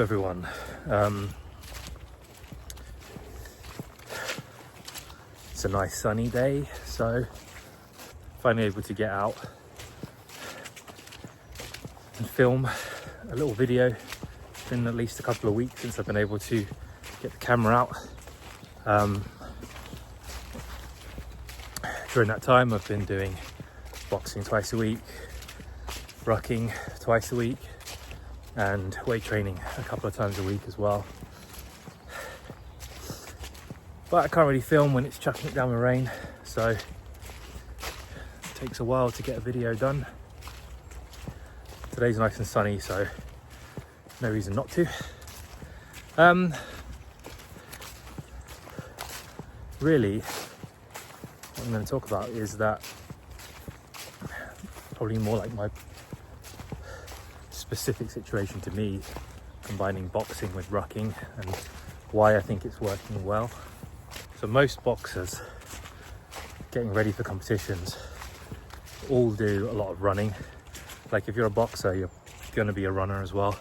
everyone. It's a nice sunny day, so finally able to get out and film a little video. It's been at least a couple of weeks since I've been able to get the camera out. During that time I've been doing boxing twice a week, rucking twice a week, and weight training a couple of times a week as well. But I can't really film when it's chucking it down with rain, so it takes a while to get a video done. Today's nice and sunny, so no reason not to. Really, what I'm going to talk about is that probably more like my specific situation to me, combining boxing with rucking, and why I think it's working well. So most boxers getting ready for competitions all do a lot of running. Like if you're a boxer, you're going to be a runner as well.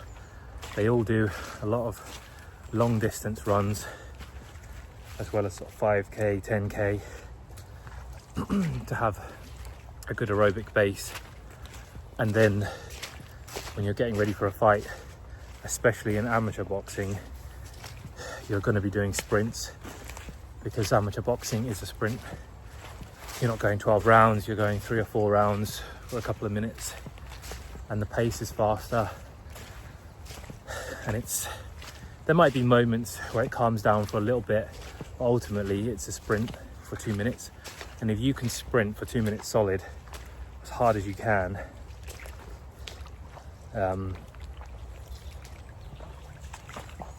They all do a lot of long distance runs, as well as sort of 5k, 10k, to have a good aerobic base. And then when you're getting ready for a fight, especially in amateur boxing, you're going to be doing sprints, because amateur boxing is a sprint. You're not going 12 rounds, you're going 3 or 4 rounds for a couple of minutes, and the pace is faster. And there might be moments where it calms down for a little bit, but ultimately it's a sprint for 2 minutes. And if you can sprint for 2 minutes solid, as hard as you can, oh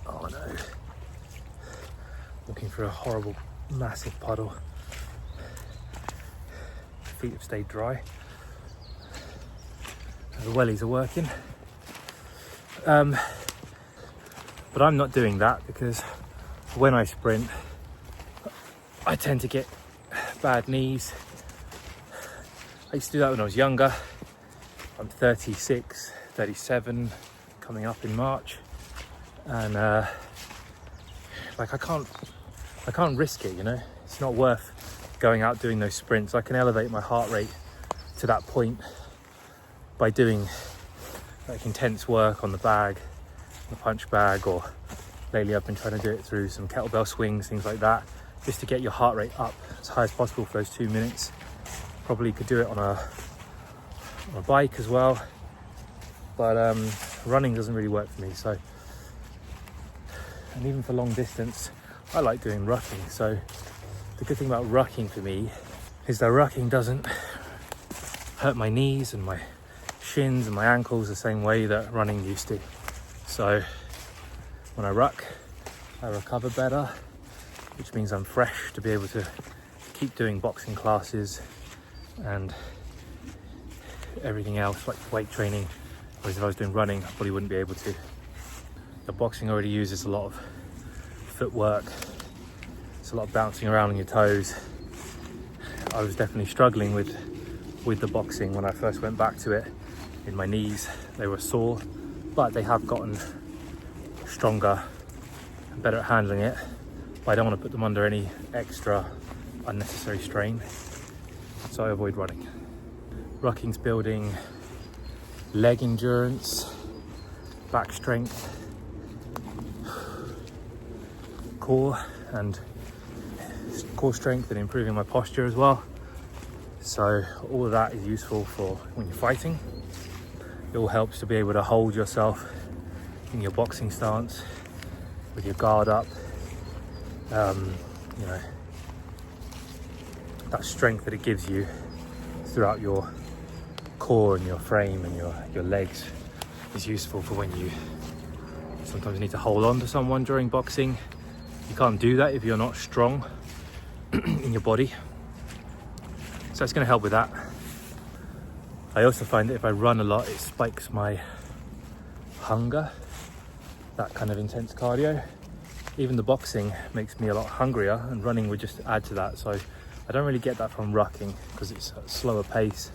no, looking for a horrible massive puddle. Feet have stayed dry. The wellies are working. But I'm not doing that, because when I sprint I tend to get bad knees. I used to do that when I was younger. I'm 36, 37, coming up in March, and like I can't risk it, you know. It's not worth going out doing those sprints. I can elevate my heart rate to that point by doing like intense work on the bag, the punch bag, or lately I've been trying to do it through some kettlebell swings, things like that, just to get your heart rate up as high as possible for those 2 minutes. Probably could do it on a bike as well, but running doesn't really work for me. So, and even for long distance, I like doing rucking. So the good thing about rucking for me is that rucking doesn't hurt my knees and my shins and my ankles the same way that running used to. So when I ruck, I recover better, which means I'm fresh to be able to keep doing boxing classes and everything else, like weight training. Whereas if I was doing running, I probably wouldn't be able to. The boxing already uses a lot of footwork. It's a lot of bouncing around on your toes. I was definitely struggling with the boxing when I first went back to it. In my knees, they were sore, but they have gotten stronger and better at handling it. But I don't want to put them under any extra unnecessary strain, so I avoid running. Rucking's building leg endurance, back strength, core strength, and improving my posture as well. So all of that is useful for when you're fighting. It all helps to be able to hold yourself in your boxing stance with your guard up. You know, that strength that it gives you throughout your core and your frame and your legs is useful for when you sometimes need to hold on to someone during boxing. You can't do that if you're not strong in your body. So it's going to help with that. I also find that if I run a lot, it spikes my hunger, that kind of intense cardio. Even the boxing makes me a lot hungrier, and running would just add to that. So I don't really get that from rucking because it's a slower pace,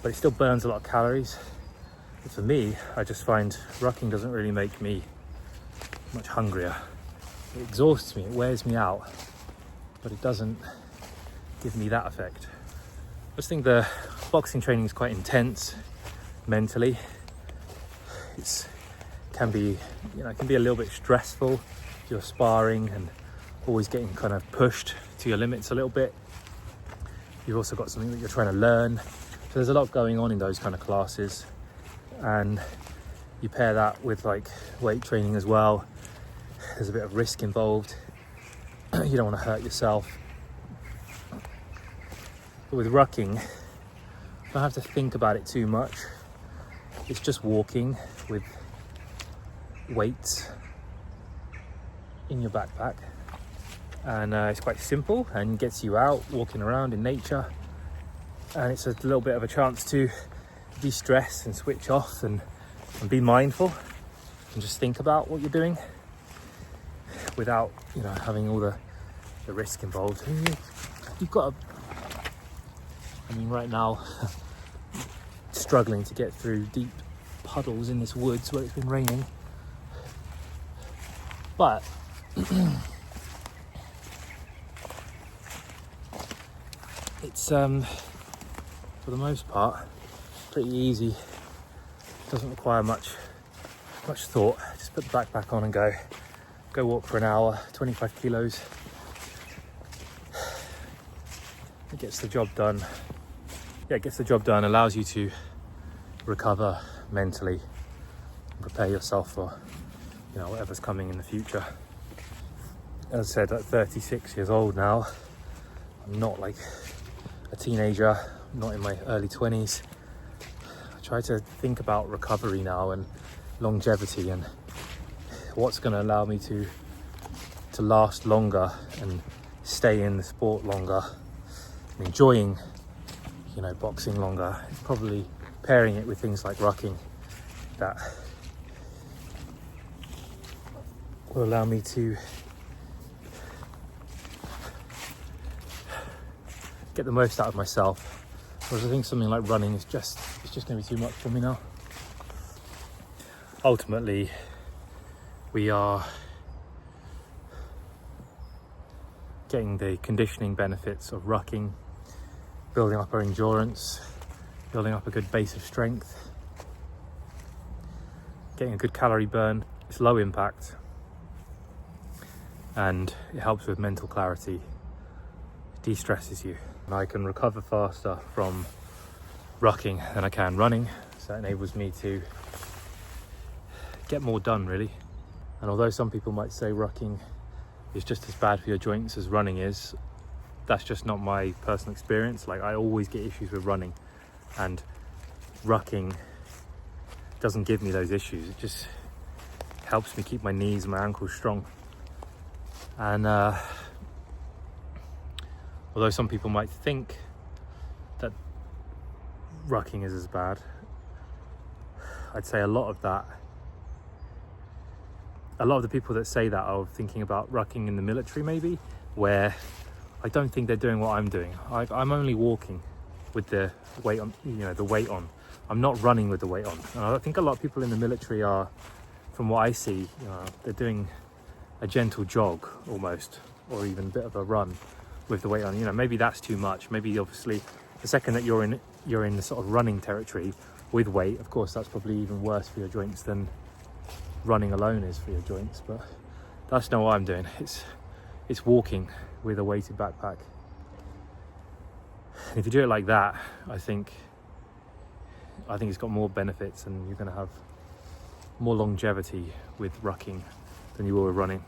but it still burns a lot of calories. For me, I just find rucking doesn't really make me much hungrier. It exhausts me, it wears me out, but it doesn't give me that effect. I just think the boxing training is quite intense mentally. It can be a little bit stressful if you're sparring and always getting kind of pushed to your limits a little bit. You've also got something that you're trying to learn. So there's a lot going on in those kind of classes, and you pair that with like weight training as well. There's a bit of risk involved. You don't want to hurt yourself. But with rucking, you don't have to think about it too much. It's just walking with weights in your backpack, and it's quite simple and gets you out walking around in nature, and it's a little bit of a chance to de-stress and switch off and be mindful and just think about what you're doing without having all the risk involved. You've got right now struggling to get through deep puddles in this woods where it's been raining, but it's for the most part pretty easy. It doesn't require much thought. Just put the backpack on and go walk for an hour. 25 kilos. It gets the job done. Yeah, it gets the job done. Allows you to recover mentally and prepare yourself for whatever's coming in the future. As I said, at 36 years old now, I'm not like a teenager, I'm not in my early 20s. I try to think about recovery now and longevity and what's going to allow me to last longer and stay in the sport longer and enjoying boxing longer. It's probably pairing it with things like rucking that will allow me to get the most out of myself. Whereas I think something like running is just going to be too much for me now. Ultimately, we are getting the conditioning benefits of rucking, building up our endurance, building up a good base of strength, getting a good calorie burn. It's low impact and it helps with mental clarity. It de-stresses you. And I can recover faster from rucking than I can running, so that enables me to get more done really. And although some people might say rucking is just as bad for your joints as running is, that's just not my personal experience. Like, I always get issues with running, and rucking doesn't give me those issues. It just helps me keep my knees and my ankles strong. And although some people might think that rucking is as bad, I'd say a lot of the people that say that are thinking about rucking in the military maybe, where I don't think they're doing what I'm doing. I'm only walking with the weight on, the weight on. I'm not running with the weight on. And I think a lot of people in the military are, from what I see, they're doing a gentle jog almost, or even a bit of a run with the weight on. Maybe that's too much. Maybe obviously the second that you're in the sort of running territory with weight, of course that's probably even worse for your joints than running alone is for your joints. But that's not what I'm doing. It's walking with a weighted backpack. And if you do it like that, I think it's got more benefits, and you're going to have more longevity with rucking than you will with running.